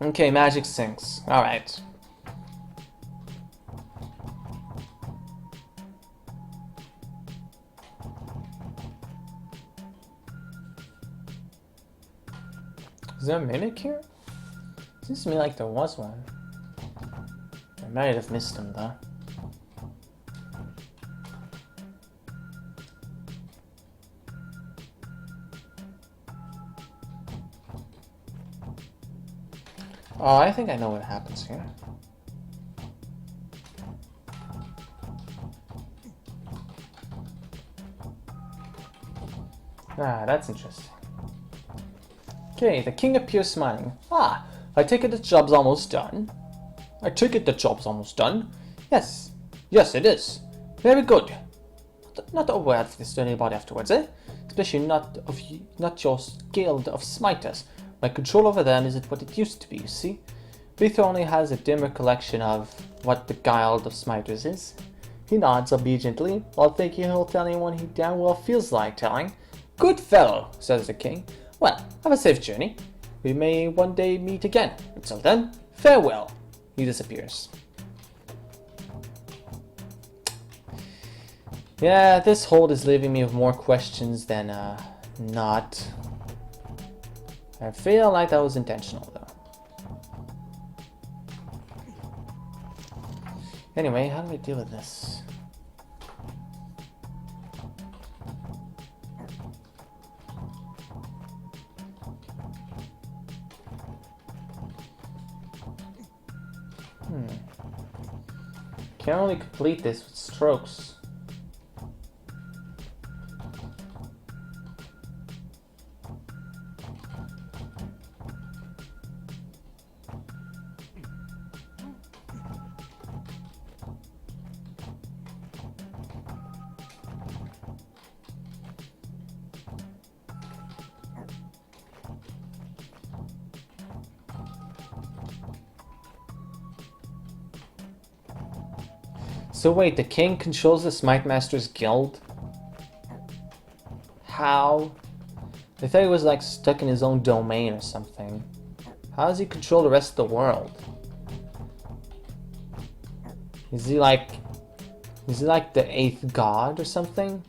Okay, magic sinks. Alright. Is there a mimic here? Seems to me like there was one. I might have missed him though. Oh, I think I know what happens here. Ah, that's interesting. Okay, the king appears smiling. Ah, I take it the job's almost done. Yes. Yes, it is. Very good. Not to overreact this to anybody afterwards, eh? Especially not your guild of smiters. My control over them isn't what it used to be, you see? Victor only has a dim recollection of what the guild of smiters is. He nods obediently, while thinking he'll tell anyone he damn well feels like telling. Good fellow, says the king. Well, have a safe journey. We may one day meet again. Until then, farewell. He disappears. Yeah, this hold is leaving me with more questions than not. I feel like that was intentional though. Anyway, how do I deal with this? Can only complete this with strokes. So wait, the king controls the Smite Masters Guild? How? I thought he was like stuck in his own domain or something. How does he control the rest of the world? Is he like the 8th god or something?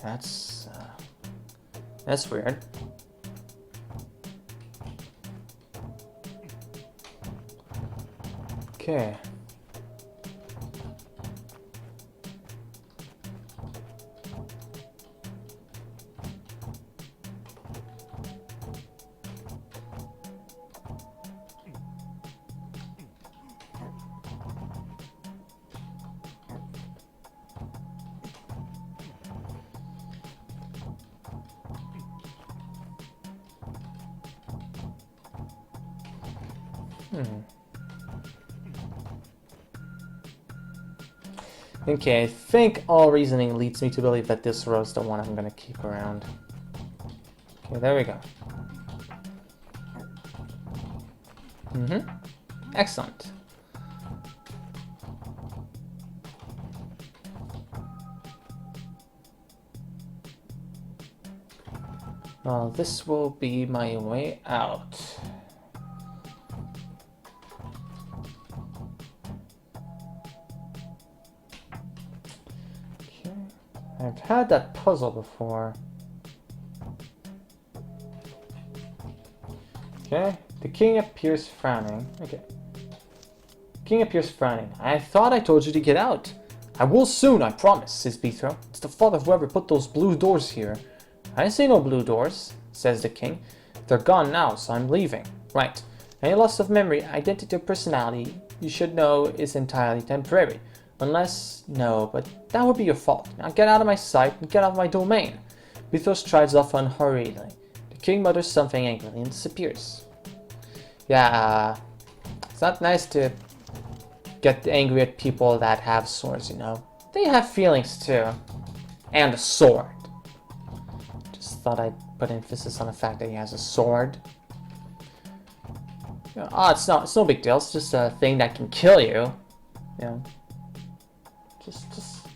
That's weird. Okay. Okay, I think all reasoning leads me to believe that this row is the one I'm gonna keep around. Okay, there we go. Excellent. Well, this will be my way out. I've had that puzzle before. Okay, the king appears frowning. Okay. King appears frowning. I thought I told you to get out. I will soon, I promise, says Bethro. It's the fault of whoever put those blue doors here. I see no blue doors, says the king. They're gone now, so I'm leaving. Right. Any loss of memory, identity, or personality, you should know is entirely temporary. Unless, no, but that would be your fault. Now get out of my sight and get out of my domain. Bethos strides off unhurriedly. The king mutters something angrily and disappears. Yeah, it's not nice to get angry at people that have swords, you know. They have feelings too. And a sword. Just thought I'd put emphasis on the fact that he has a sword. Oh, it's no big deal. It's just a thing that can kill you. You know.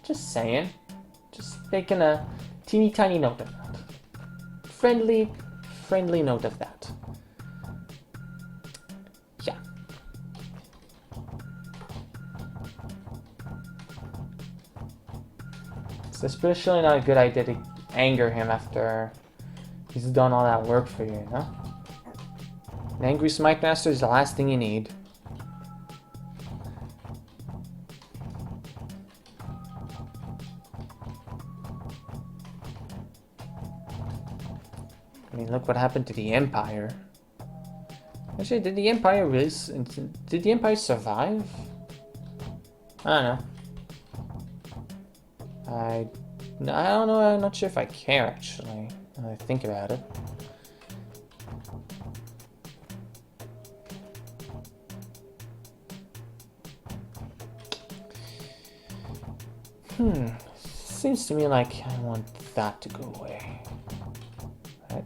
Just saying. Just making a teeny tiny note of that. Friendly note of that. Yeah. So it's especially not a good idea to anger him after he's done all that work for you, you know? An angry Smite Master is the last thing you need. I mean, look what happened to the Empire. Actually, did the Empire really... Did the Empire survive? I don't know. I don't know, I'm not sure if I care, actually, now that I think about it. Seems to me like I want that to go away. Right?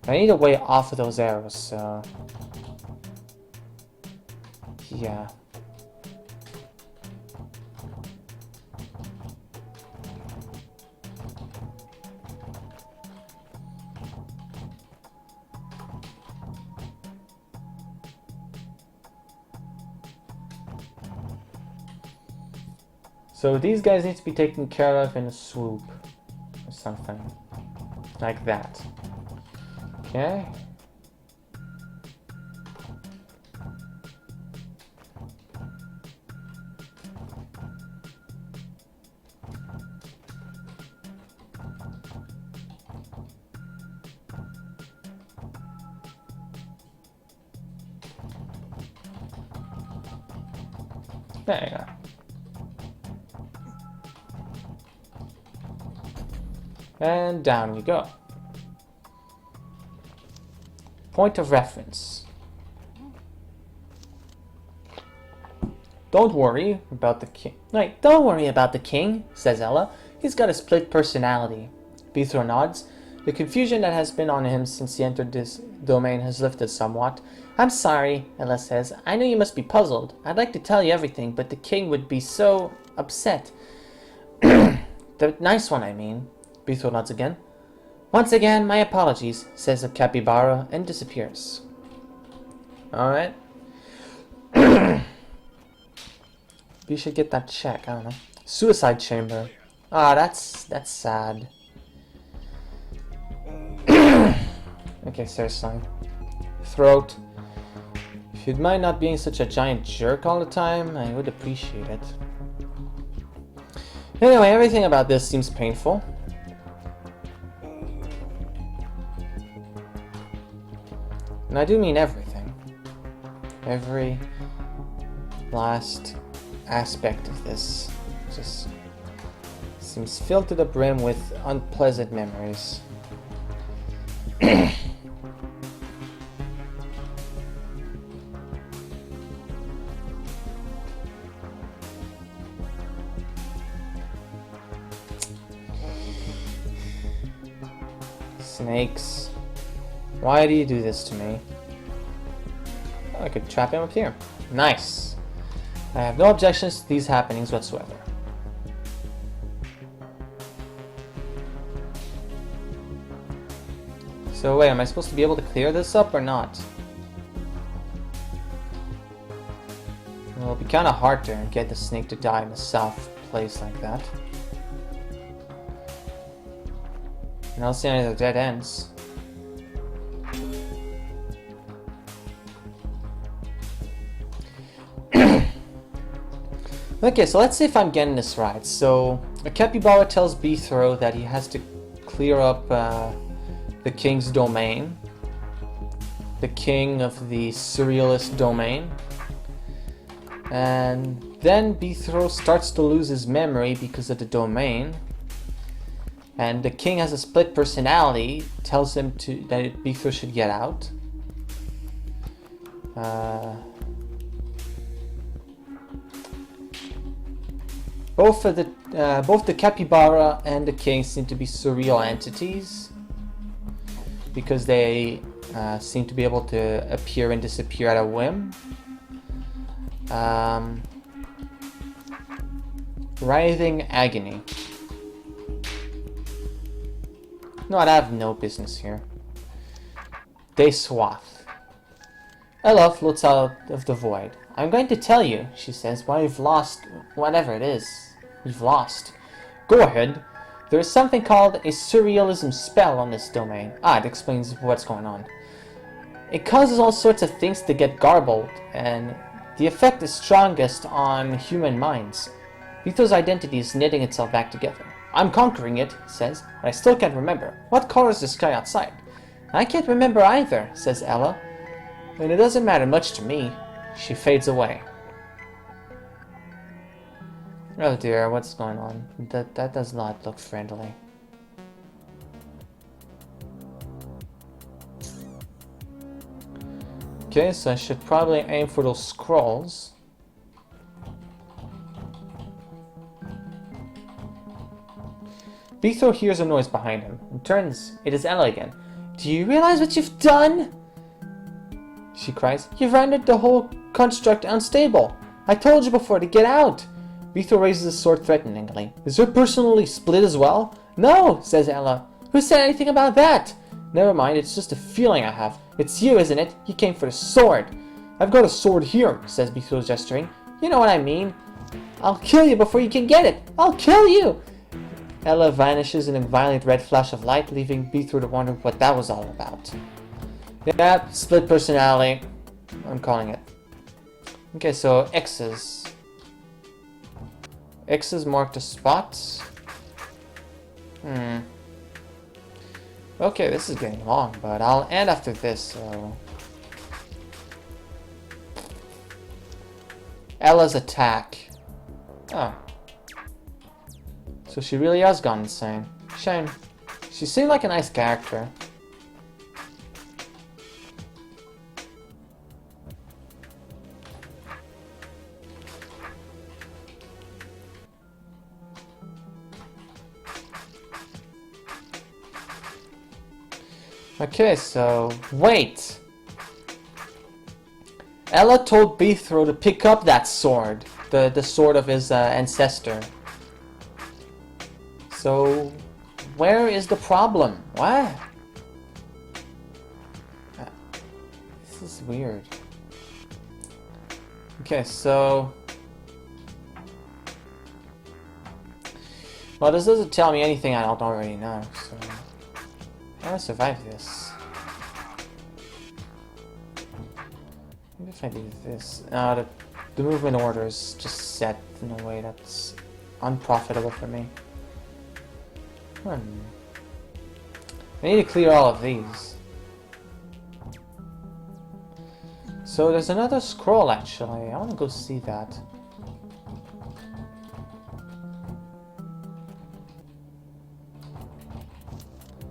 I need a way off of those arrows, so... Yeah. So these guys need to be taken care of in a swoop. Or something. Like that. Okay. There you go. And down we go. Point of reference. Don't worry about the king. Wait, don't worry about the king, says Ella. He's got a split personality. Bithro nods. The confusion that has been on him since he entered this domain has lifted somewhat. I'm sorry, Ella says. I know you must be puzzled. I'd like to tell you everything, but the king would be so upset. The nice one, I mean. Bithro nods again. Once again, my apologies, says the capybara and disappears. Alright. We should get that check, I don't know. Suicide chamber. Ah, that's sad. Okay, seriously. Throat. If you'd mind not being such a giant jerk all the time, I would appreciate it. Anyway, everything about this seems painful. And I do mean everything. Every last aspect of this just seems filled to the brim with unpleasant memories. Snakes. Why do you do this to me? Oh, I could trap him up here. Nice. I have no objections to these happenings whatsoever. So wait, am I supposed to be able to clear this up or not? Well, it'll be kind of hard to get the snake to die in a soft place like that. And I don't see any of the dead ends. Okay, so let's see if I'm getting this right. So, a capybara tells Bithro that he has to clear up the king's domain. The king of the Surrealist domain. And then Bithro starts to lose his memory because of the domain. And the king has a split personality, tells him that Bithro should get out. Both the capybara and the king seem to be surreal entities, because they seem to be able to appear and disappear at a whim. Writhing agony. No, I have no business here. They swath. Ella floats out of the void. I'm going to tell you, she says, why you've lost whatever it is you've lost. Go ahead. There is something called a surrealism spell on this domain. It explains what's going on. It causes all sorts of things to get garbled, and the effect is strongest on human minds. Vito's identity is knitting itself back together. I'm conquering it, he says, but I still can't remember. What color is the sky outside? I can't remember either, says Ella. And it doesn't matter much to me. She fades away. Oh dear, what's going on? That does not look friendly. Okay, so I should probably aim for those scrolls. Beethro hears a noise behind him and turns. It is Ella again. Do you realize what you've done? She cries. You've rendered the whole construct unstable. I told you before to get out. Beethro raises his sword threateningly. Is your personality split as well? No, says Ella. Who said anything about that? Never mind, it's just a feeling I have. It's you, isn't it? You came for the sword. I've got a sword here, says Beethro, gesturing. You know what I mean. I'll kill you before you can get it. I'll kill you. Ella vanishes in a violent red flash of light, leaving Beethro to wonder what that was all about. Yeah, split personality. I'm calling it. Okay, so X's. X's mark the spots. Okay, this is getting long, but I'll end after this, so... Ella's attack. Oh. So she really has gone insane. Shame. She seemed like a nice character. Okay, so... Wait! Ella told Beethro to pick up that sword. The sword of his ancestor. So... Where is the problem? What? This is weird. Okay, so... Well, this doesn't tell me anything I don't already know, so... How do I survive this? Maybe if I do this... the movement order is just set in a way that's unprofitable for me. I need to clear all of these. So there's another scroll actually. I want to go see that.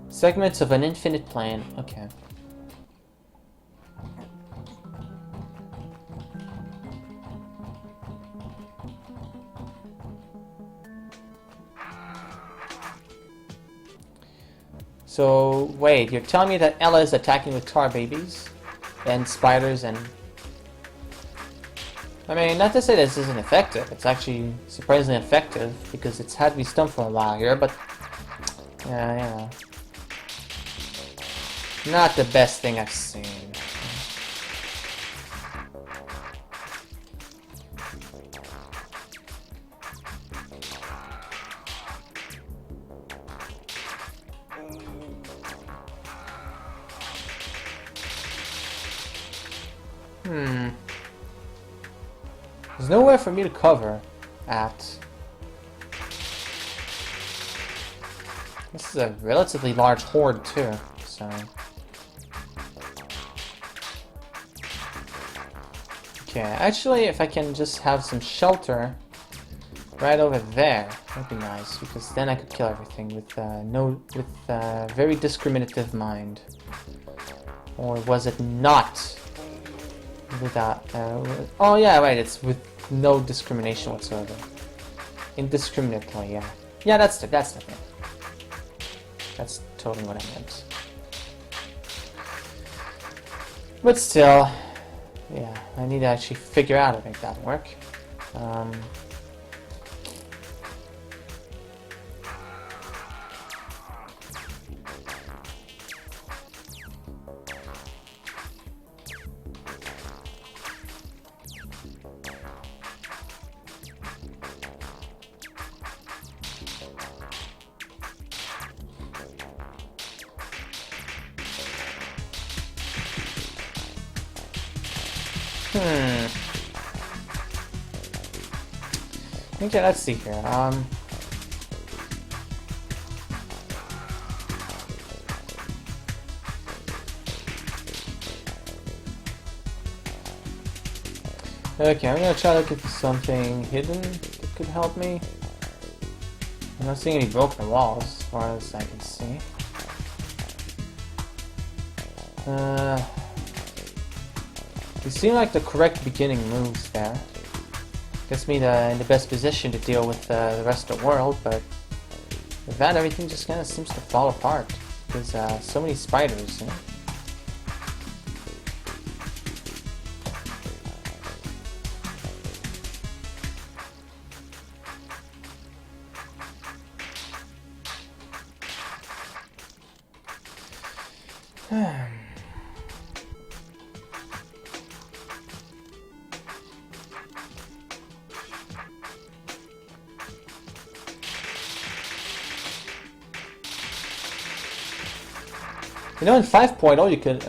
Segments of an infinite plane. Okay. So, wait, you're telling me that Ella is attacking with tar babies? And spiders and... I mean, not to say this isn't effective. It's actually surprisingly effective, because it's had me stumped for a while here, but... Yeah, you know. Not the best thing I've seen. There's nowhere for me to cover at. This is a relatively large horde too, so... Okay, actually, if I can just have some shelter right over there, that'd be nice, because then I could kill everything with very discriminative mind. Or was it not? Without, oh yeah, right, it's with no discrimination whatsoever. Indiscriminately, yeah. Yeah, that's the thing. That's totally what I meant. But still, yeah, I need to actually figure out how to make that work. Okay, let's see here. Okay, I'm gonna try looking for something hidden that could help me. I'm not seeing any broken walls, as far as I can see. They seem like the correct beginning moves there. Gets me in the best position to deal with the rest of the world, but with that, everything just kind of seems to fall apart. There's so many spiders, you know? You know, in 5.0 you could,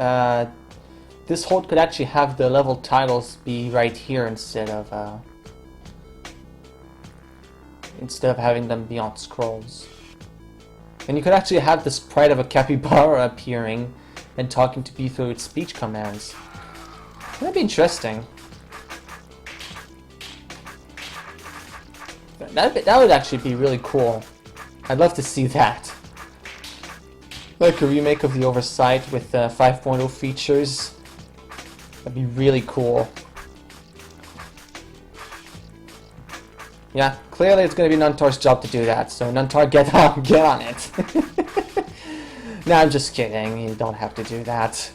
this hold could actually have the level titles be right here instead of having them be on scrolls. And you could actually have the sprite of a capybara appearing and talking to B through its speech commands. That'd be interesting. That would actually be really cool. I'd love to see that. Like a remake of the Oversight with 5.0 features. That'd be really cool. Yeah, clearly it's going to be Nuntar's job to do that, so Nuntar, get on it. No, I'm just kidding. You don't have to do that.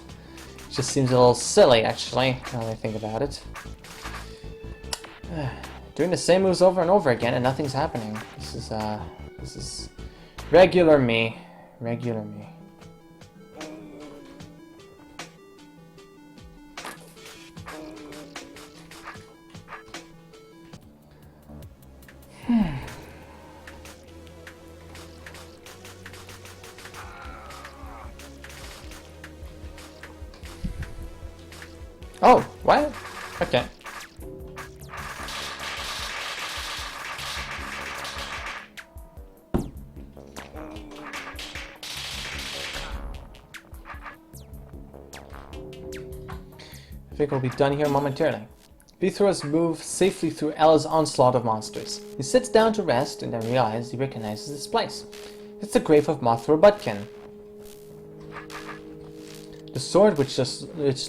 It just seems a little silly, actually, now that I think about it. Doing the same moves over and over again and nothing's happening. This is regular me. Regular me. Oh, what? Okay. I think we'll be done here momentarily. Bithro has moved safely through Ella's onslaught of monsters. He sits down to rest and then realizes he recognizes this place. It's the grave of Mothra Budkin. The sword, which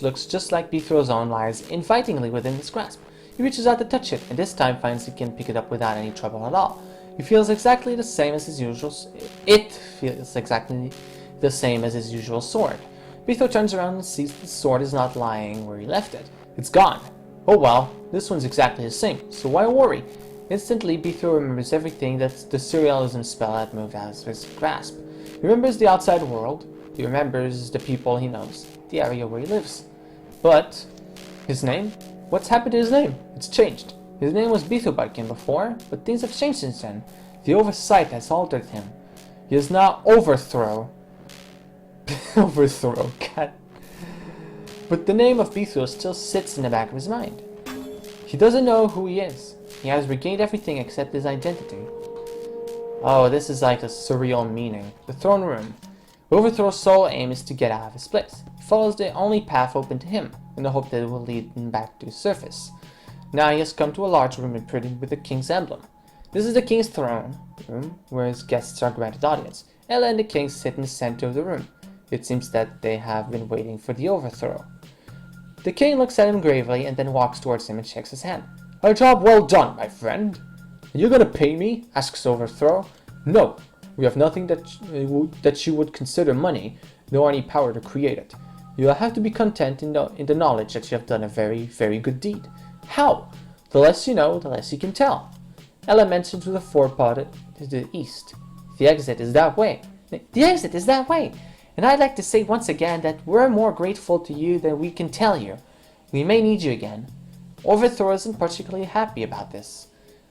looks just like Bithro's own, lies invitingly within his grasp. He reaches out to touch it, and this time finds he can pick it up without any trouble at all. It feels exactly the same as his usual sword. Bithro turns around and sees the sword is not lying where he left it. It's gone. Oh well, this one's exactly the same, so why worry? Instantly, Bithro remembers everything that the Surrealism spell had moved out of his grasp. He remembers the outside world. He remembers the people he knows, the area where he lives. But his name? What's happened to his name? It's changed. His name was Bithubadkin before, but things have changed since then. The Oversight has altered him. He is now Overthrow. Overthrow, God. But the name of Bithro still sits in the back of his mind. He doesn't know who he is. He has regained everything except his identity. Oh, this is like a surreal meaning. The throne room. Overthrow's sole aim is to get out of his place. He follows the only path open to him, in the hope that it will lead him back to the surface. Now he has come to a large room imprinted with the king's emblem. This is the king's throne room, where his guests are granted audience. Ella and the king sit in the center of the room. It seems that they have been waiting for the overthrow. The king looks at him gravely and then walks towards him and shakes his hand. "A job well done, my friend." "Are you gonna pay me?" asks Overthrow. "No. We have nothing that you would consider money, nor any power to create it. You'll have to be content in the knowledge that you have done a very, very good deed." "How?" "The less you know, the less you can tell." Ella mentions with a forepod to the east. "The exit is that way." "The exit is that way. And I'd like to say once again that we're more grateful to you than we can tell you. We may need you again." Overthrow isn't particularly happy about this.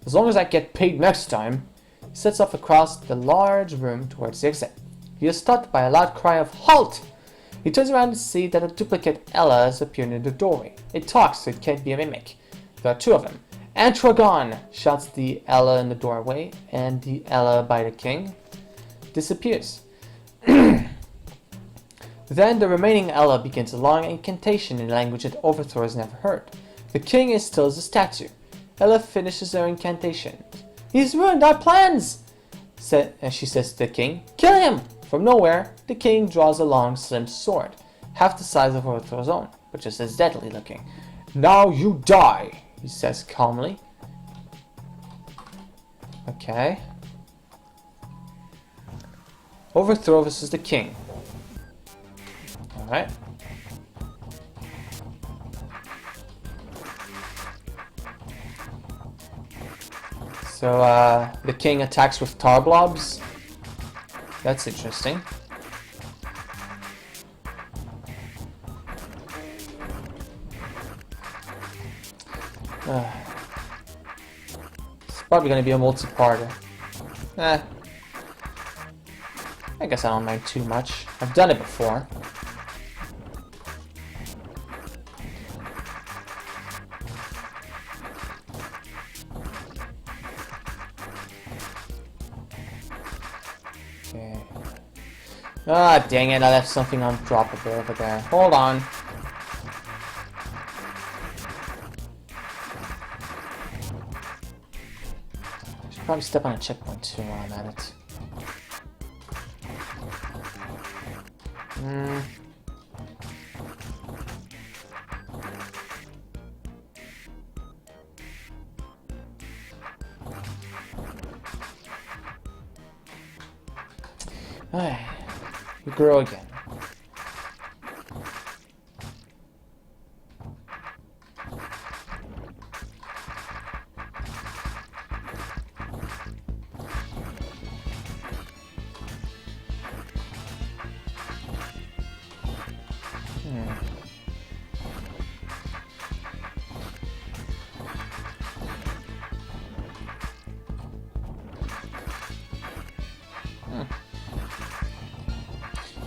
"As long as I get paid next time." He sets off across the large room towards the exit. He is stopped by a loud cry of "Halt!" He turns around to see that a duplicate Ella has appeared in the doorway. It talks, so it can't be a mimic. There are two of them. Antragon! Shouts the Ella in the doorway, and the Ella by the king disappears. Then the remaining Ella begins a long incantation in a language that Overthrow has never heard. The king is still as a statue. Ella finishes her incantation. He's ruined our plans! She says to the king. Kill him! From nowhere, the king draws a long, slim sword, half the size of Overthrow's own, but just as deadly looking. Now you die, he says calmly. Okay. Overthrow versus the king. Alright. So, the king attacks with tar blobs. That's interesting. It's probably gonna be a multi-parter. I guess I don't mind too much. I've done it before. Okay. Ah, dang it, I left something undroppable over there. Hold on. I should probably step on a checkpoint too while I'm at it. Alright, we grow again.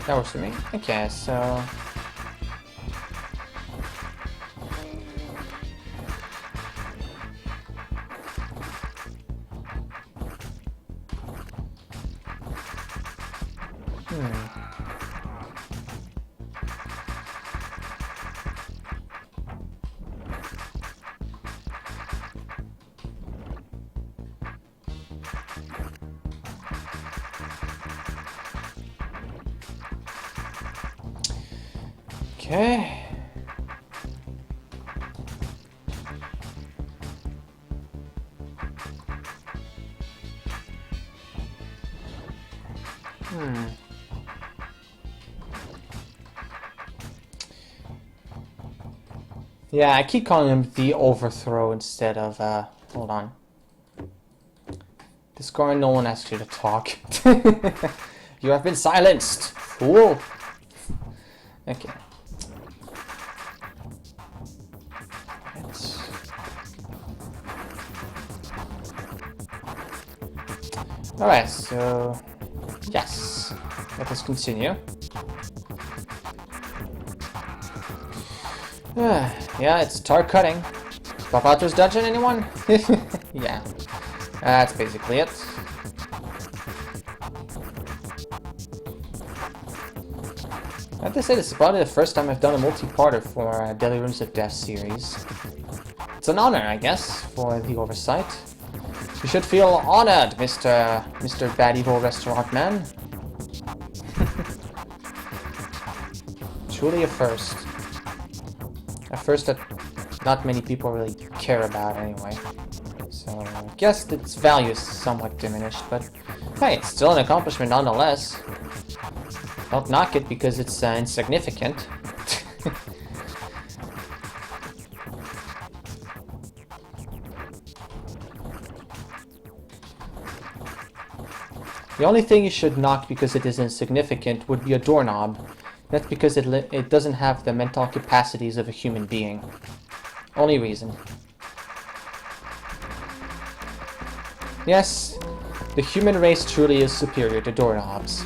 That works for me. Okay, so... Okay. Yeah, I keep calling him the Overthrow instead of, hold on. Discord, no one asked you to talk. You have been silenced, fool. Okay. Alright, so... yes. Let us continue. Yeah, it's tar cutting. Pop out this dungeon, anyone? Yeah. That's basically it. I have to say, this is probably the first time I've done a multi-parter for Daily Runes of Death series. It's an honor, I guess, for the Oversight. You should feel honored, Mr. Bad Evil Restaurant Man. Truly a first. A first that not many people really care about anyway. So I guess its value is somewhat diminished, but hey, it's still an accomplishment nonetheless. Don't knock it because it's insignificant. The only thing you should knock because it is insignificant would be a doorknob. That's because it doesn't have the mental capacities of a human being. Only reason. Yes, the human race truly is superior to doorknobs.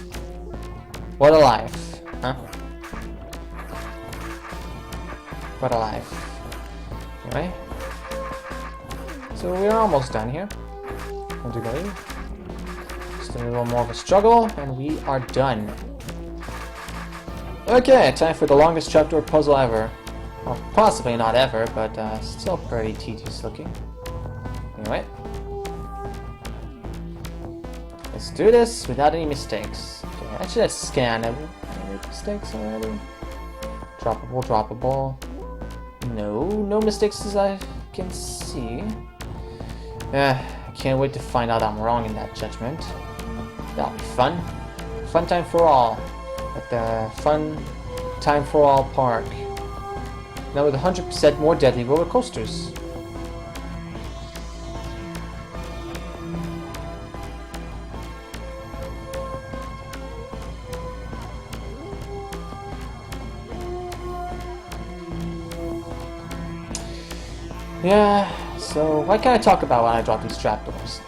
What a life, huh? but alive. Anyway. So we're almost done here. Don't you believe? Just a little more of a struggle, and we are done. Okay, time for the longest trapdoor puzzle ever. Well, possibly not ever, but still pretty tedious looking. Anyway. Let's do this without any mistakes. Okay, actually let's scan any mistakes already. Droppable, droppable. No mistakes as I can see. I can't wait to find out I'm wrong in that judgment. That'll be fun. Fun time for all. At the Fun Time for All Park. Now with 100% more deadly roller coasters. Yeah, so what can I talk about when I drop these trapdoors?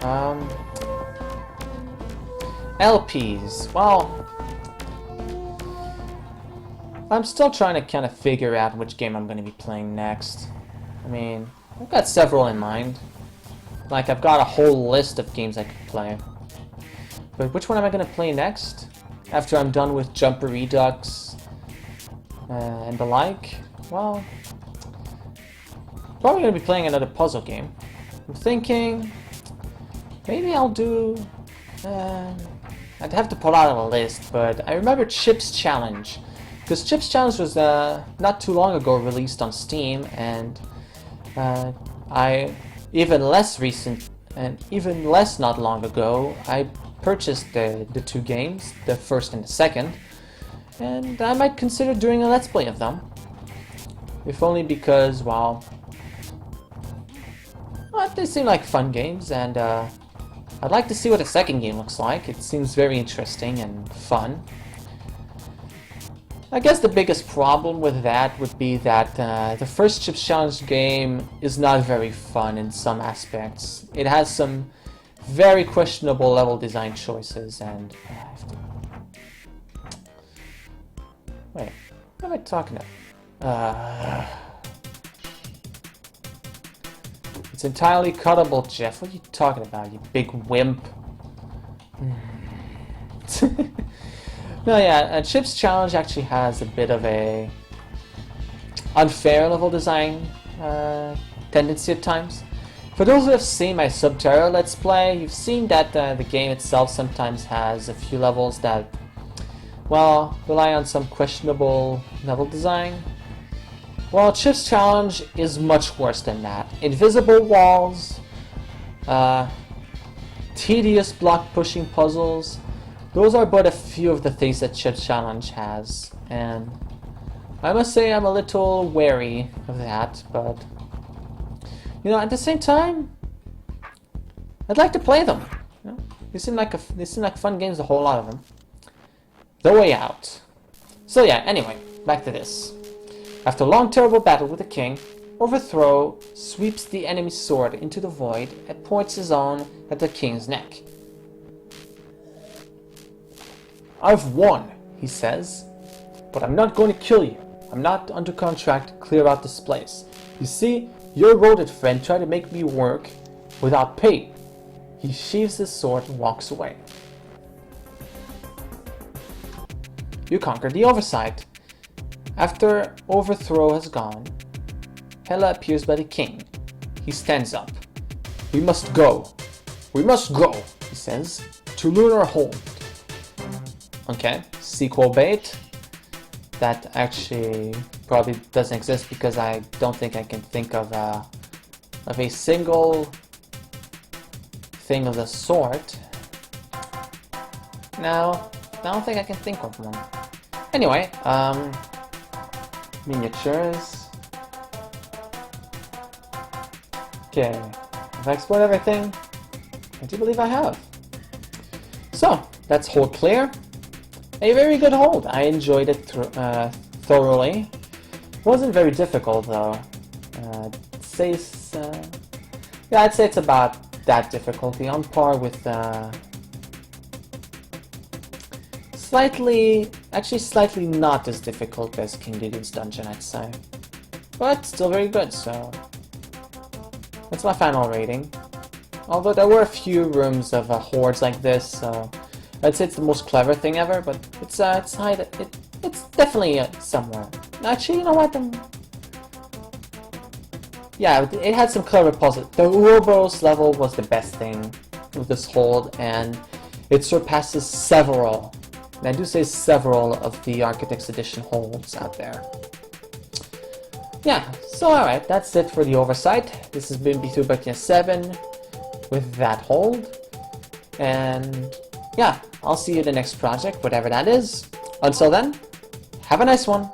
LPs. Well, I'm still trying to kind of figure out which game I'm going to be playing next. I mean, I've got several in mind. Like, I've got a whole list of games I could play. But which one am I going to play next? After I'm done with Jumper Redux and the like? Well, probably going to be playing another puzzle game. I'm thinking maybe I'll do... I'd have to pull out a list, but I remember Chip's Challenge. Because Chip's Challenge was not too long ago released on Steam, and even less recent and even less not long ago, I purchased the two games, the first and the second, and I might consider doing a Let's Play of them. If only because, well, they seem like fun games, and I'd like to see what the second game looks like. It seems very interesting and fun. I guess the biggest problem with that would be that the first Chips Challenge game is not very fun in some aspects. It has some very questionable level design choices, and I have to... Wait, what am I talking about? It's entirely cuttable, Jeff. What are you talking about, you big wimp? No, yeah, Chip's Challenge actually has a bit of a unfair level design tendency at times. For those who have seen my Subterra Let's Play, you've seen that the game itself sometimes has a few levels that, well, rely on some questionable level design. Well, Chip's Challenge is much worse than that. Invisible walls, tedious block pushing puzzles. Those are but a few of the things that Chip's Challenge has, and I must say I'm a little wary of that, but you know, at the same time, I'd like to play them. You know? They seem like fun games, a whole lot of them. The Way Out. So yeah, anyway, back to this. After a long terrible battle with the king, Overthrow sweeps the enemy's sword into the void and points his own at the king's neck. "I've won," he says, "but I'm not going to kill you. I'm not under contract to clear out this place. You see, your rodent friend tried to make me work without pay." He sheathes his sword and walks away. You conquer the Oversight. After Overthrow has gone, Hela appears by the king. He stands up. "We must go. We must go," he says, "to Lunar Hold." Okay, sequel bait. That actually probably doesn't exist because I don't think I can think of a single thing of the sort. No, I don't think I can think of one. Anyway, miniatures. Okay, have I explored everything? I do believe I have. So, that's hold clear. A very good hold. I enjoyed it thoroughly. Wasn't very difficult though. I'd say it's about that difficulty, on par with slightly not as difficult as King Dugan's Dungeon, I'd say. but still very good, so that's my final rating. Although there were a few rooms of hordes like this, so I'd say it's the most clever thing ever, but it's definitely somewhere. Actually, you know what? Yeah, it had some clever puzzles. The Ouroboros level was the best thing with this hold, and it surpasses several, and I do say several, of the Architects Edition holds out there. Yeah, so alright, that's it for the Oversight. This has been B2 7 with that hold, and yeah, I'll see you in the next project, whatever that is. Until then, have a nice one.